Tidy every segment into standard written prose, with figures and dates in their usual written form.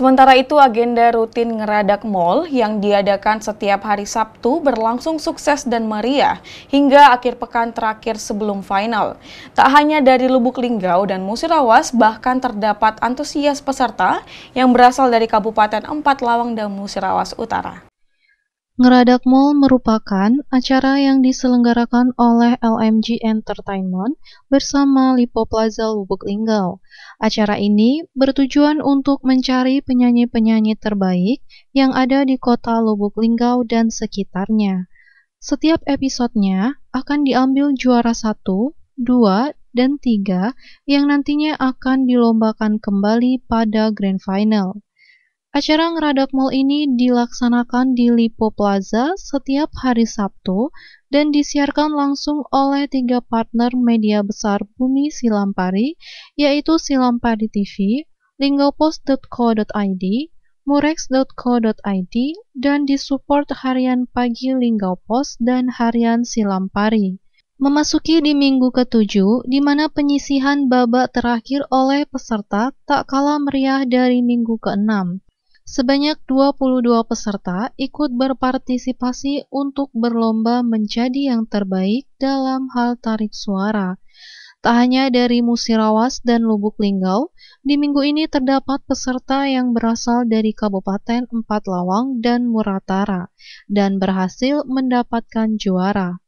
Sementara itu, agenda rutin Ngeradak Mall yang diadakan setiap hari Sabtu berlangsung sukses dan meriah hingga akhir pekan terakhir sebelum final. Tak hanya dari Lubuk Linggau dan Musirawas, bahkan terdapat antusias peserta yang berasal dari Kabupaten Empat Lawang dan Musirawas Utara. Ngeradak Mall merupakan acara yang diselenggarakan oleh LMG Entertainment bersama Lipo Plaza Lubuk Linggau. Acara ini bertujuan untuk mencari penyanyi-penyanyi terbaik yang ada di kota Lubuk Linggau dan sekitarnya. Setiap episodenya akan diambil juara 1, 2, dan 3 yang nantinya akan dilombakan kembali pada Grand Final. Acara Ngeradak Mall ini dilaksanakan di Lipo Plaza setiap hari Sabtu dan disiarkan langsung oleh 3 partner media besar Bumi Silampari, yaitu Silampari TV, linggaupost.co.id, murex.co.id, dan disupport harian Pagi Linggau Post dan harian Silampari. Memasuki di minggu ke-7, di mana penyisihan babak terakhir oleh peserta tak kalah meriah dari minggu ke-6. Sebanyak 22 peserta ikut berpartisipasi untuk berlomba menjadi yang terbaik dalam hal tarik suara. Tak hanya dari Musirawas dan Lubuk Linggau, di minggu ini terdapat peserta yang berasal dari Kabupaten Empat Lawang dan Muratara, dan berhasil mendapatkan juara.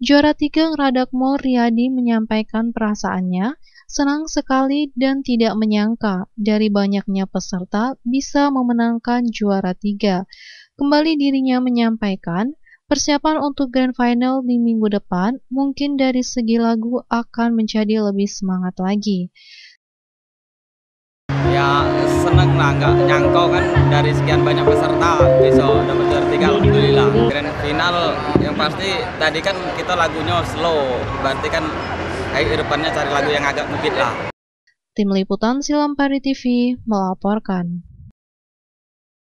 Juara 3 Ngeradak Mall Riyadi menyampaikan perasaannya senang sekali dan tidak menyangka dari banyaknya peserta bisa memenangkan juara 3. Kembali dirinya menyampaikan, persiapan untuk Grand Final di minggu depan mungkin dari segi lagu akan menjadi lebih semangat lagi. Ya seneng lah, nggak nyangkau kan dari sekian banyak peserta bisa dapat juara 3, alhamdulillah. Grand Final yang pasti tadi kan kita lagunya slow, berarti kan ayo depannya cari lagu yang agak ngebeat lah. Tim Liputan Silampari TV melaporkan.